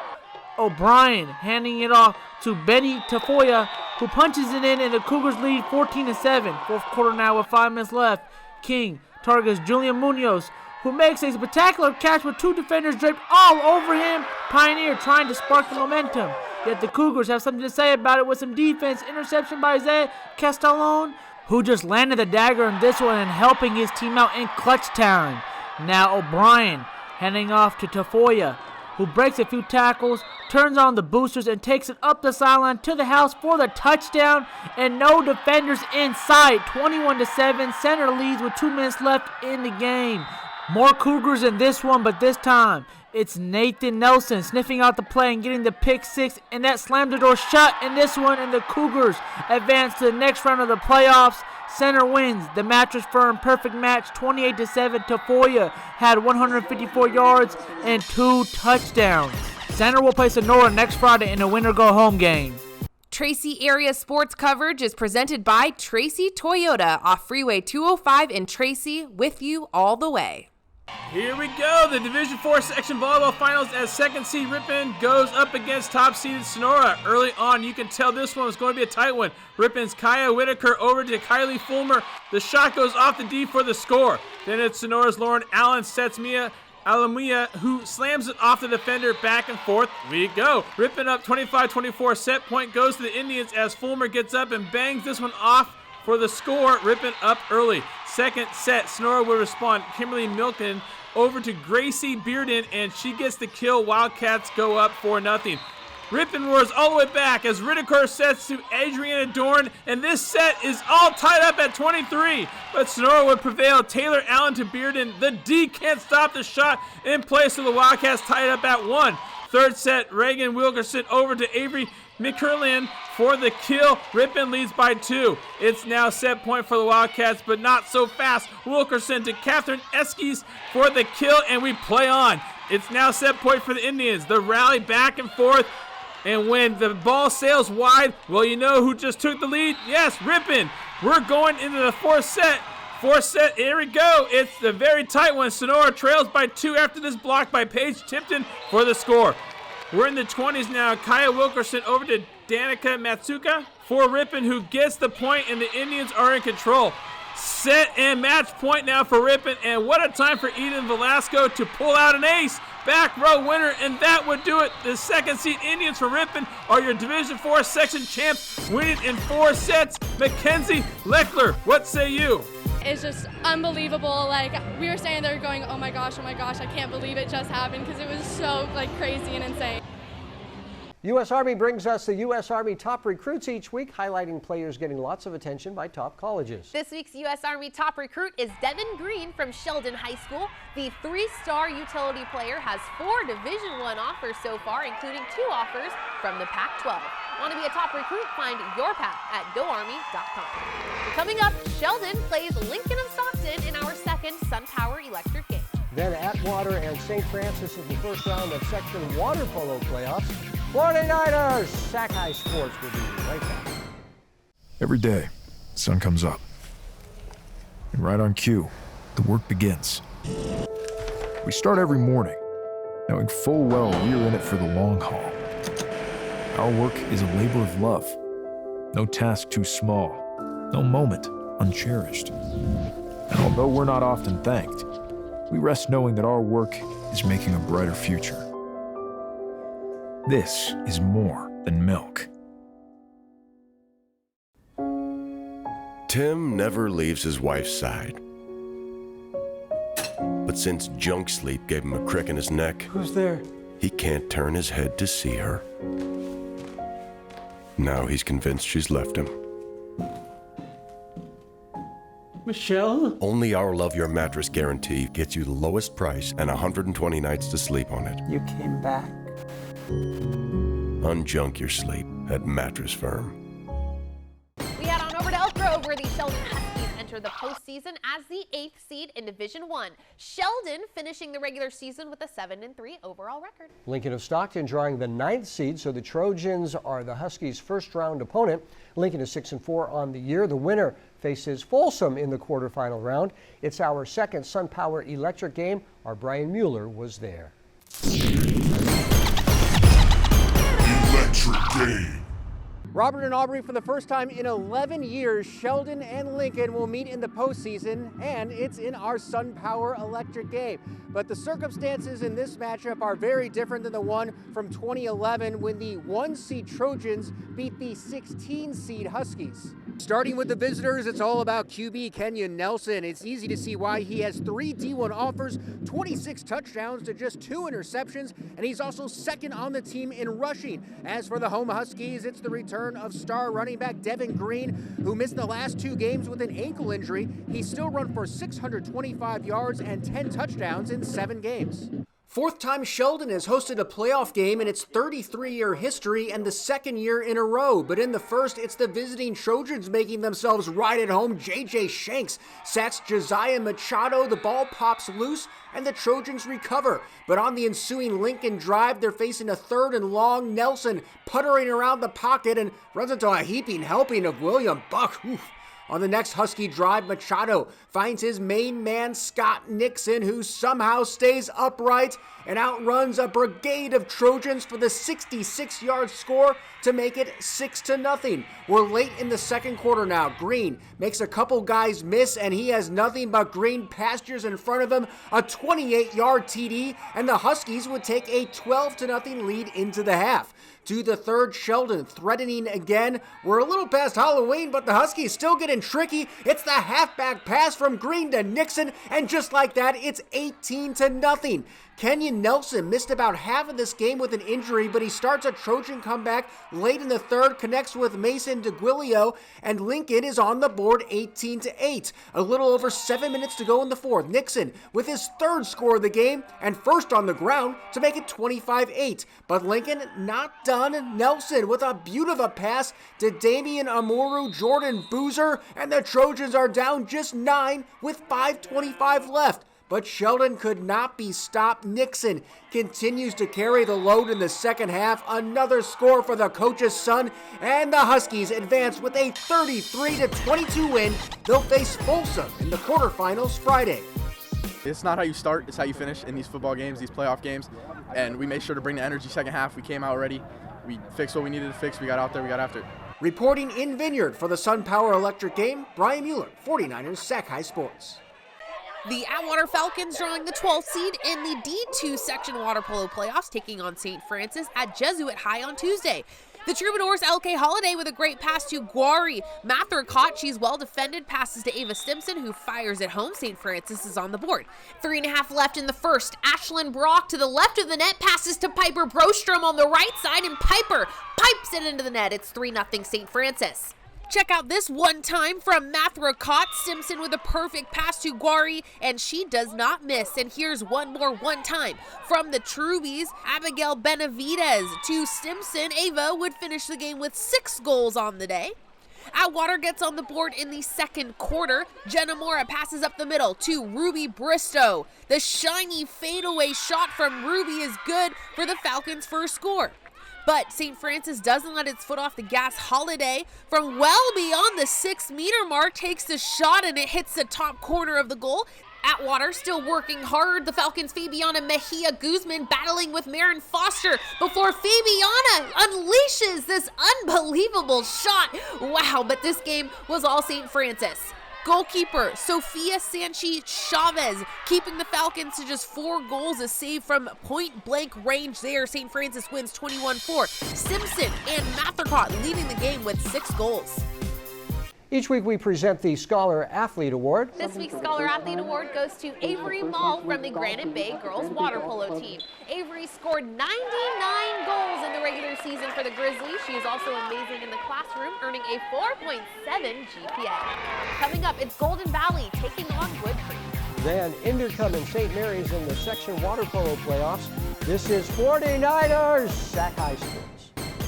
O'Brien handing it off to Benny Tafoya, who punches it in, and the Cougars lead 14-7. Fourth quarter now with 5 minutes left. King targets Julian Munoz, who makes a spectacular catch with 2 defenders draped all over him. Pioneer trying to spark the momentum. Yet the Cougars have something to say about it with some defense. Interception by Isaiah Castellon, who just landed the dagger in this one and helping his team out in clutch time. Now O'Brien handing off to Tafoya, who breaks a few tackles, turns on the boosters, and takes it up the sideline to the house for the touchdown, and no defenders in sight. 21-7, Center leads with 2 minutes left in the game. More Cougars in this one, but this time it's Nathan Nelson sniffing out the play and getting the pick six, and that slams the door shut in this one, and the Cougars advance to the next round of the playoffs. Center wins the Mattress Firm Perfect Match 28-7. Tafoya had 154 yards and 2 touchdowns. Center will play Sonora next Friday in a win-or-go-home game. Tracy area sports coverage is presented by Tracy Toyota off Freeway 205 in Tracy, with you all the way. Here we go, the Division IV section volleyball finals as second seed Ripon goes up against top seeded Sonora. Early on, you can tell this one was going to be a tight one. Ripon's Kaya Whitaker over to Kylie Fulmer. The shot goes off the D for the score. Then it's Sonora's Lauren Allen sets Mia Alamia, who slams it off the defender. Back and forth we go. Ripon up 25-24. Set point goes to the Indians as Fulmer gets up and bangs this one off for the score. Ripon up early. Second set, Sonora will respond. Kimberly Milton over to Gracie Bearden, and she gets the kill. Wildcats go up 4-0. Ripon roars all the way back as Whitaker sets to Adriana Dorn, and this set is all tied up at 23. But Sonora would prevail. Taylor Allen to Bearden. The D can't stop the shot in place, so the Wildcats tied up at 1. Third set, Reagan Wilkerson over to Avery McCurlin for the kill. Ripon leads by 2. It's now set point for the Wildcats, but not so fast. Wilkerson to Catherine Eskies for the kill, and we play on. It's now set point for the Indians. The rally back and forth, and when the ball sails wide, well, you know who just took the lead? Yes, Ripon. We're going into the fourth set. Here we go. It's the very tight one. Sonora trails by 2 after this block by Paige Tipton for the score. We're in the 20s now. Kaya Wilkerson over to Danica Matsuka for Ripon, who gets the point, and the Indians are in control. Set and match point now for Ripon, and what a time for Eden Velasco to pull out an ace. Back row winner, and that would do it. The second seed Indians for Ripon are your Division IV section champs, winning in 4 sets. Mackenzie Leckler, what say you? It's just unbelievable. Like, we were standing there going, oh my gosh, I can't believe it just happened, because it was so crazy and insane. U.S. Army brings us the U.S. Army top recruits each week, highlighting players getting lots of attention by top colleges. This week's U.S. Army top recruit is Devin Green from Sheldon High School. The 3-star utility player has 4 Division I offers so far, including 2 offers from the Pac-12. Want to be a top recruit? Find your path at GoArmy.com. Coming up, Sheldon plays Lincoln of Stockton in our second SunPower Electric game. Then Atwater and St. Francis in the first round of section water polo playoffs. 49ers Sac-Hi Sports will be right back. Every day, The sun comes up. And right on cue, the work begins. We start every morning, knowing full well we're in it for the long haul. Our work is a labor of love. No task too small, no moment uncherished. And although we're not often thanked, we rest knowing that our work is making a brighter future. This is more than milk. Tim never leaves his wife's side. But since junk sleep gave him a crick in his neck, Who's there? he can't turn his head to see her. Now he's convinced she's left him. Michelle? Only our Love Your Mattress guarantee gets you the lowest price and 120 nights to sleep on it. You came back. Unjunk your sleep at Mattress Firm. We head on over to Elk Grove, where the Sheldon Huskies enter the postseason as the 8th seed in Division I. Sheldon finishing the regular season with a 7-3 overall record. Lincoln of Stockton drawing the 9th seed, so the Trojans are the Huskies' first-round opponent. Lincoln is 6-4 on the year. The winner faces Folsom in the quarterfinal round. It's our second SunPower Electric game. Our Brian Mueller was there. Electric game. Robert and Aubrey, for the first time in 11 years, Sheldon and Lincoln will meet in the postseason, and it's in our SunPower Electric game. But the circumstances in this matchup are very different than the one from 2011 when the 1-seed Trojans beat the 16-seed Huskies. Starting with the visitors, it's all about QB Kenyon Nelson. It's easy to see why he has 3 D1 offers, 26 touchdowns to just 2 interceptions, and he's also second on the team in rushing. As for the home Huskies, it's the return of star running back Devin Green, who missed the last 2 games with an ankle injury. He's still run for 625 yards and 10 touchdowns in 7 games. Fourth time Sheldon has hosted a playoff game in its 33-year history and the second year in a row. But in the first, it's the visiting Trojans making themselves right at home. J.J. Shanks sacks Josiah Machado. The ball pops loose and the Trojans recover. But on the ensuing Lincoln drive, they're facing a 3rd and long. Nelson puttering around the pocket and runs into a heaping helping of William Buck. Oof. On the next Husky drive, Machado finds his main man, Scott Nixon, who somehow stays upright and outruns a brigade of Trojans for the 66-yard score to make it 6-0. We're late in the second quarter now. Green makes a couple guys miss, and he has nothing but green pastures in front of him, a 28-yard TD, and the Huskies would take a 12-0 lead into the half. To the third, Sheldon threatening again. We're a little past Halloween, but the Huskies still getting tricky. It's the halfback pass from Green to Nixon, and just like that, it's 18-0. Kenyon Nelson missed about half of this game with an injury, but he starts a Trojan comeback late in the third, connects with Mason DeGuilio, and Lincoln is on the board 18-8. A little over 7 minutes to go in the fourth. Nixon with his 3rd score of the game and first on the ground to make it 25-8. But Lincoln not done. Nelson with a beautiful pass to Damian Amuru, Jordan Boozer, and the Trojans are down just 9 with 5:25 left. But Sheldon could not be stopped. Nixon continues to carry the load in the second half. Another score for the coach's son, and the Huskies advance with a 33-22 win. They'll face Folsom in the quarterfinals Friday. It's not how you start, it's how you finish in these football games, these playoff games. And we made sure to bring the energy second half. We came out ready. We fixed what we needed to fix. We got out there, we got after it. Reporting in Vineyard for the SunPower Electric game, Brian Mueller, 49ers Sac-Hi Sports. The Atwater Falcons drawing the 12th seed in the D2 section water polo playoffs, taking on St. Francis at Jesuit High on Tuesday. The Troubadours' LK Holiday with a great pass to Guari. Mather caught. She's well defended. Passes to Ava Stimson, who fires it home. St. Francis is on the board. 3.5 left in the first. Ashlyn Brock to the left of the net. Passes to Piper Brostrom on the right side, and Piper pipes it into the net. It's 3-0 St. Francis. Check out this one time from Mathracott. Stimson with a perfect pass to Guari, and she does not miss. And here's one more one time from the Trubies. Abigail Benavidez to Stimson. Ava would finish the game with 6 goals on the day. Atwater gets on the board in the second quarter. Jenna Mora passes up the middle to Ruby Bristow. The shiny fadeaway shot from Ruby is good for the Falcons' first score. But St. Francis doesn't let its foot off the gas. Holiday from well beyond the 6-meter mark takes the shot and it hits the top corner of the goal. Atwater still working hard. The Falcons' Fabiana Mejia Guzman battling with Marin Foster before Fabiana unleashes this unbelievable shot. Wow, but this game was all St. Francis. Goalkeeper Sofia Sanchi Chavez keeping the Falcons to just 4 goals, a save from point-blank range there. St. Francis wins 21-4. Simpson and Mathercott leading the game with 6 goals. Each week we present the Scholar Athlete Award. This week's Scholar Athlete Award goes to Avery Mall from the Granite Bay girls water polo team. Avery scored 99 goals in the regular season for the Grizzlies. She is also amazing in the classroom, earning a 4.7 GPA. Coming up, it's Golden Valley taking on Wood Creek. Then Intercom and St. Mary's in the section water polo playoffs. This is 49ers Sac-Hi sports.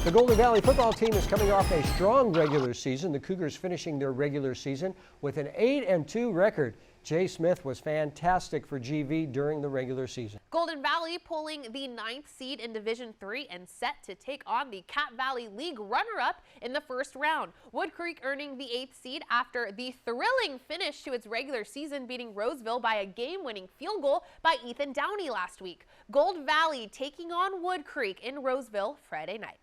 The Golden Valley football team is coming off a strong regular season. The Cougars finishing their regular season with an 8-2 record. Jay Smith was fantastic for GV during the regular season. Golden Valley pulling the 9th seed in Division III and set to take on the Cat Valley League runner-up in the first round. Wood Creek earning the 8th seed after the thrilling finish to its regular season, beating Roseville by a game-winning field goal by Ethan Downey last week. Gold Valley taking on Wood Creek in Roseville Friday night.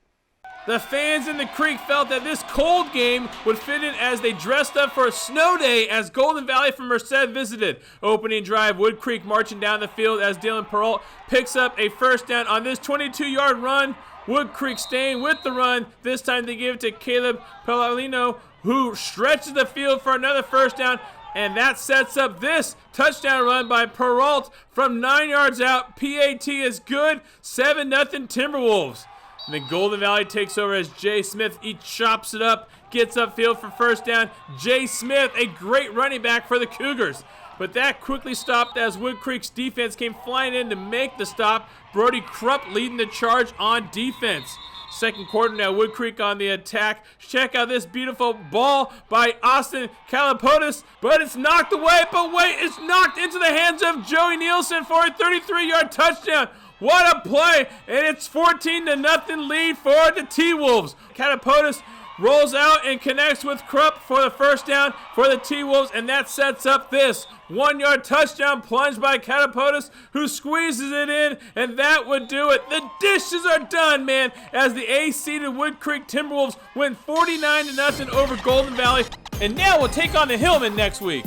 The fans in the Creek felt that this cold game would fit in as they dressed up for a snow day as Golden Valley from Merced visited. Opening drive, Wood Creek marching down the field as Dylan Peralt picks up a first down on this 22-yard run. Wood Creek staying with the run. This time they give it to Caleb Pellalino, who stretches the field for another first down. And that sets up this touchdown run by Peralt from 9 yards out. PAT is good. 7-0 Timberwolves. And then Golden Valley takes over as Jay Smith. He chops it up, gets upfield for first down. Jay Smith, a great running back for the Cougars. But that quickly stopped as Wood Creek's defense came flying in to make the stop. Brody Krupp leading the charge on defense. Second quarter now, Wood Creek on the attack. Check out this beautiful ball by Austin Kalapotis, but it's knocked away. But wait, it's knocked into the hands of Joey Nielsen for a 33-yard touchdown. What a play, and it's 14-0 lead for the T-Wolves. Kalapotis rolls out and connects with Krupp for the first down for the T-Wolves, and that sets up this 1-yard touchdown plunge by Kalapotis, who squeezes it in, and that would do it. The dishes are done, man, as the A-seeded Wood Creek Timberwolves win 49-0 over Golden Valley, and now we'll take on the Hillmen next week.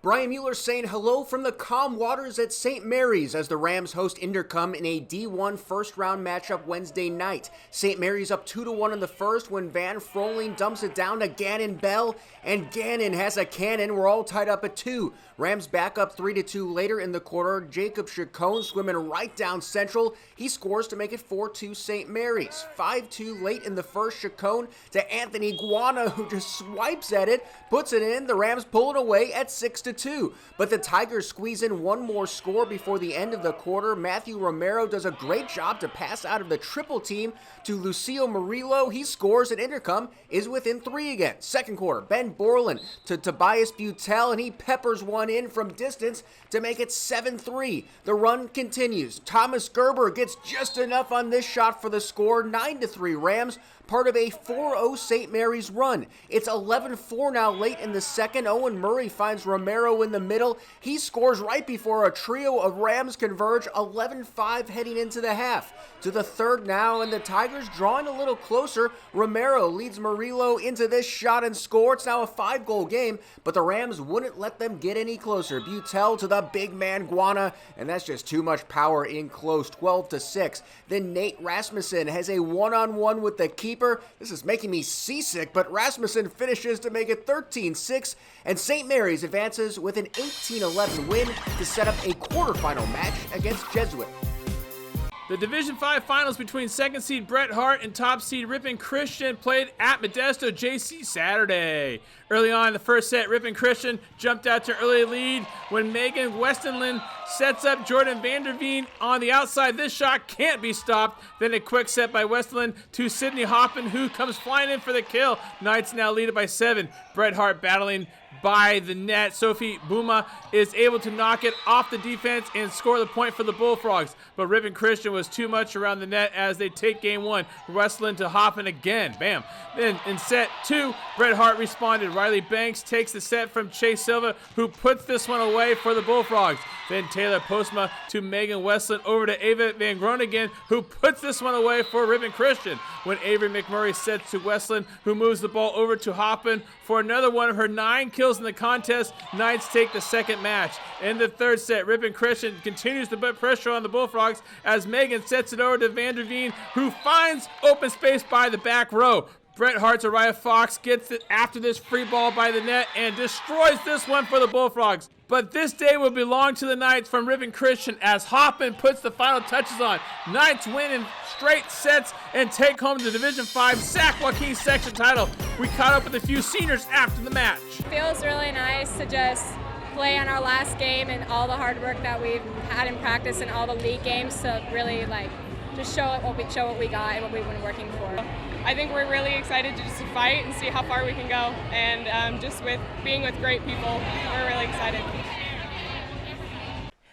Brian Mueller saying hello from the calm waters at St. Mary's as the Rams host Intercom in a D1 first-round matchup Wednesday night. St. Mary's up 2-1 in the first when Van Froling dumps it down to Gannon Bell, and Gannon has a cannon. We're all tied up at 2. Rams back up 3-2 later in the quarter. Jacob Chacon swimming right down central. He scores to make it 4-2 St. Mary's. 5-2 late in the first. Chacon to Anthony Guana, who just swipes at it, puts it in. The Rams pull it away at 6-2. But the Tigers squeeze in one more score before the end of the quarter. Matthew Romero does a great job to pass out of the triple team to Lucio Murillo. He scores, and Intercom is within 3 again. Second quarter, Ben Borland to Tobias Butel, and he peppers one in from distance to make it 7-3. The run continues. Thomas Gerber gets just enough on this shot for the score. 9-3 Rams, part of a 4-0 St. Mary's run. It's 11-4 now late in the second. Owen Murray finds Romero in the middle. He scores right before a trio of Rams converge. 11-5 heading into the half. To the third now, and the Tigers drawing a little closer. Romero leads Murillo into this shot and score. It's now a 5-goal game, but the Rams wouldn't let them get any closer. Butel to the big man Guana, and that's just too much power in close. 12-6. Then Nate Rasmussen has a one-on-one with the keeper. This is making me seasick, but Rasmussen finishes to make it 13-6, and St. Mary's advances with an 18-11 win to set up a quarterfinal match against Jesuit. The Division 5 finals between second seed Bret Hart and top seed Ripon Christian played at Modesto JC Saturday. Early on in the first set, Ripon Christian jumped out to early lead when Megan Westenlin sets up Jordan Vanderveen on the outside. This shot can't be stopped. Then a quick set by Westenlin to Sydney Hoffman, who comes flying in for the kill. Knights now lead it by 7. Bret Hart battling by the net. Sophie Bouma is able to knock it off the defense and score the point for the Bullfrogs. But Ripon Christian was too much around the net as they take game one. Westland to Hoffman again. Bam. Then in set two, Bret Hart responded. Riley Banks takes the set from Chase Silva, who puts this one away for the Bullfrogs. Then Taylor Postma to Megan Westland over to Ava Van Groningen, who puts this one away for Ripon Christian. When Avery McMurray sets to Westland, who moves the ball over to Hoffman for another one of her 9 kills in the contest, Knights take the second match. In the third set, Ripon Christian continues to put pressure on the Bullfrogs as Megan sets it over to Van der Veen, who finds open space by the back row. Bret Hart's Araya Fox gets it after this free ball by the net and destroys this one for the Bullfrogs. But this day will belong to the Knights from Ripon Christian as Hoffman puts the final touches on. Knights win in straight sets and take home the Division 5 Sac-Joaquin section title. We caught up with a few seniors after the match. It feels really nice to just play on our last game and all the hard work that we've had in practice and all the league games to really just show what we got and what we've been working for. I think we're really excited to just fight and see how far we can go, and just with being with great people, we're really excited.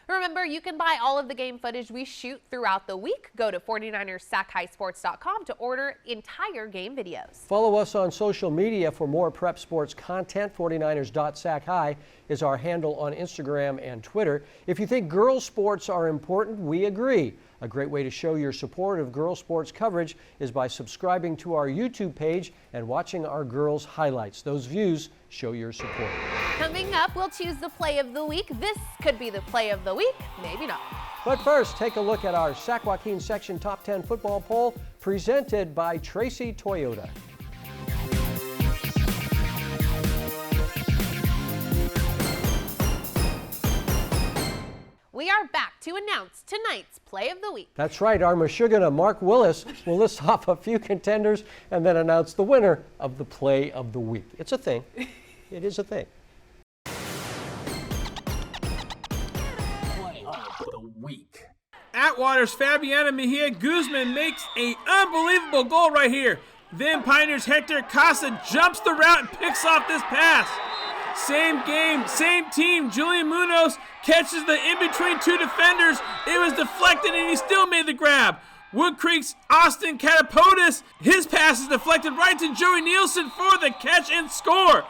Remember, you can buy all of the game footage we shoot throughout the week. Go to 49ersachisports.com to order entire game videos. Follow us on social media for more prep sports content. 49ers.Sac-Hi is our handle on Instagram and Twitter. If you think girls sports are important, we agree. A great way to show your support of girls sports coverage is by subscribing to our YouTube page and watching our girls highlights. Those views show your support. Coming up, we'll choose the play of the week. This could be the play of the week, maybe not. But first, take a look at our Sac-Joaquin section top 10 football poll presented by Tracy Toyota. We are back to announce tonight's play of the week. That's right, our Michigan Mark Willis will list off a few contenders and then announce the winner of the play of the week. It's a thing. It is a thing. Play of the week. Atwater's Fabiana Mejia Guzman makes an unbelievable goal right here. Then Pioneers' Hector Casa jumps the route and picks off this pass. Same game, same team. Julian Munoz catches the in-between two defenders. It was deflected and he still made the grab. Wood Creek's Austin Catapodis, his pass is deflected right to Joey Nielsen for the catch and score.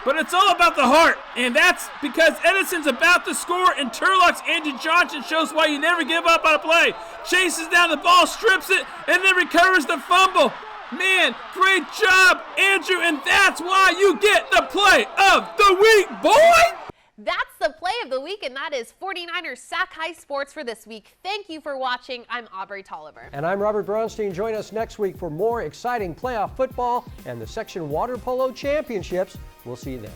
But it's all about the heart, and that's because Edison's about to score, and Turlock's Andrew Johnson shows why you never give up on a play. Chases down the ball, strips it, and then recovers the fumble. Man, great job, Andrew, and that's why you get the play of the week, boy! That's the play of the week, and that is 49ers Sac-Hi Sports for this week. Thank you for watching. I'm Aubrey Tolliver. And I'm Robert Braunstein. Join us next week for more exciting playoff football and the Section Water Polo Championships. We'll see you then.